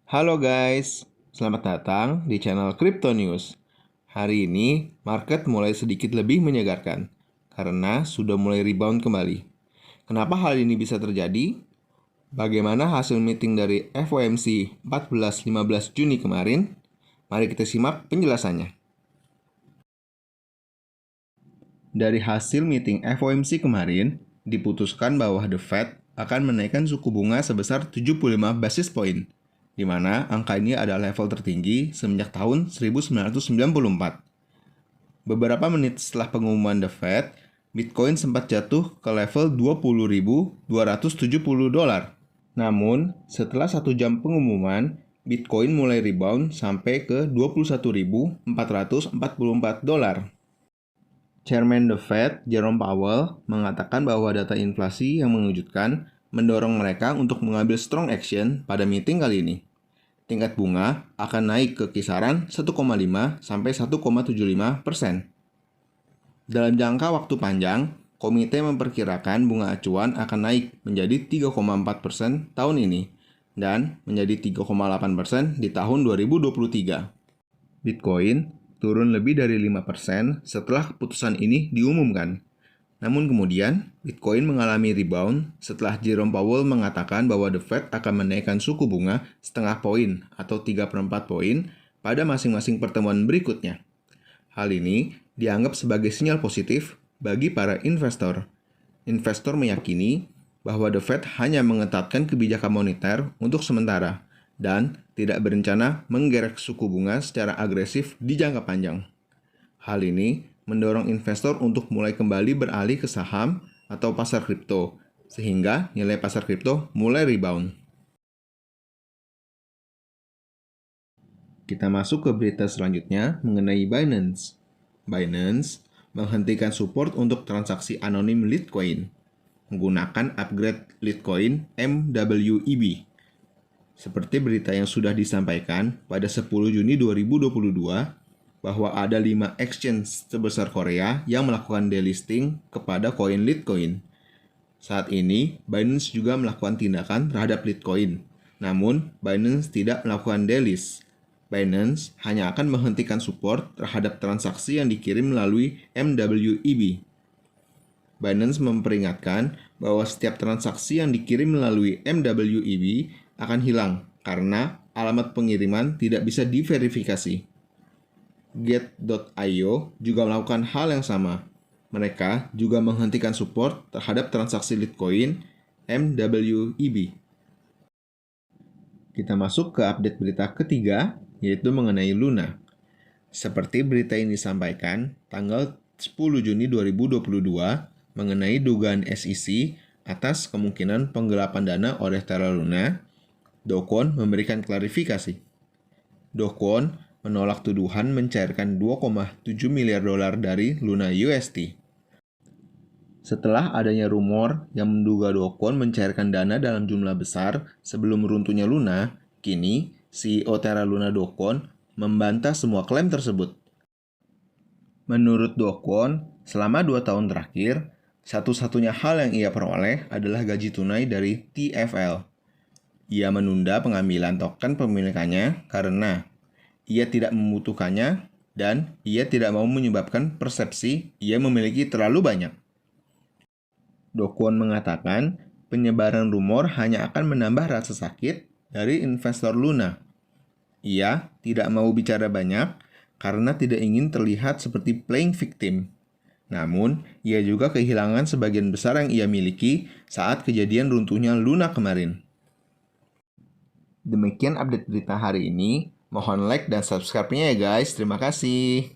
Halo guys, selamat datang di channel Crypto News. Hari ini, market mulai sedikit lebih menyegarkan karena sudah mulai rebound kembali. Kenapa hal ini bisa terjadi? Bagaimana hasil meeting dari FOMC 14-15 Juni kemarin? Mari kita simak penjelasannya. Dari hasil meeting FOMC kemarin, diputuskan bahwa The Fed akan menaikkan suku bunga sebesar 75 basis point, di mana angka ini adalah level tertinggi semenjak tahun 1994. Beberapa menit setelah pengumuman The Fed, Bitcoin sempat jatuh ke level 20.270 dolar. Namun, setelah 1 jam pengumuman, Bitcoin mulai rebound sampai ke 21.444 dolar. Chairman The Fed, Jerome Powell, mengatakan bahwa data inflasi yang mengejutkan mendorong mereka untuk mengambil strong action pada meeting kali ini. Tingkat bunga akan naik ke kisaran 1,5 sampai 1,75%. Dalam jangka waktu panjang, komite memperkirakan bunga acuan akan naik menjadi 3,4% tahun ini dan menjadi 3,8% di tahun 2023. Bitcoin turun lebih dari 5% setelah keputusan ini diumumkan. Namun kemudian, Bitcoin mengalami rebound setelah Jerome Powell mengatakan bahwa The Fed akan menaikkan suku bunga setengah poin atau 3/4 poin pada masing-masing pertemuan berikutnya. Hal ini dianggap sebagai sinyal positif bagi para investor. Investor meyakini bahwa The Fed hanya mengetatkan kebijakan moneter untuk sementara dan tidak berencana menggerek suku bunga secara agresif di jangka panjang. Hal ini mendorong investor untuk mulai kembali beralih ke saham atau pasar kripto, sehingga nilai pasar kripto mulai rebound. Kita masuk ke berita selanjutnya mengenai Binance. Binance menghentikan support untuk transaksi anonim Litecoin menggunakan upgrade Litecoin MWEB. Seperti berita yang sudah disampaikan pada 10 Juni 2022, bahwa ada 5 exchange sebesar Korea yang melakukan delisting kepada koin Litecoin. Saat ini, Binance juga melakukan tindakan terhadap Litecoin. Namun, Binance tidak melakukan delist. Binance hanya akan menghentikan support terhadap transaksi yang dikirim melalui MWEB. Binance memperingatkan bahwa setiap transaksi yang dikirim melalui MWEB akan hilang karena alamat pengiriman tidak bisa diverifikasi. Get.io juga melakukan hal yang sama. Mereka juga menghentikan support terhadap transaksi Litecoin MWEB. Kita masuk ke update berita ketiga, yaitu mengenai Luna. Seperti berita ini disampaikan tanggal 10 Juni 2022 mengenai dugaan SEC atas kemungkinan penggelapan dana oleh Terra Luna, Do Kwon memberikan klarifikasi. Do Kwon menolak tuduhan mencairkan 2,7 miliar dolar dari Luna UST. Setelah adanya rumor yang menduga Do Kwon mencairkan dana dalam jumlah besar sebelum runtuhnya Luna, kini CEO Terra Luna Do Kwon membantah semua klaim tersebut. Menurut Do Kwon, selama 2 tahun terakhir, satu-satunya hal yang ia peroleh adalah gaji tunai dari TFL. Ia menunda pengambilan token pemilikannya karena ia tidak membutuhkannya dan ia tidak mau menyebabkan persepsi ia memiliki terlalu banyak. Do Kwon mengatakan penyebaran rumor hanya akan menambah rasa sakit dari investor Luna. Ia tidak mau bicara banyak karena tidak ingin terlihat seperti playing victim. Namun, ia juga kehilangan sebagian besar yang ia miliki saat kejadian runtuhnya Luna kemarin. Demikian update berita hari ini. Mohon like dan subscribe-nya ya guys. Terima kasih.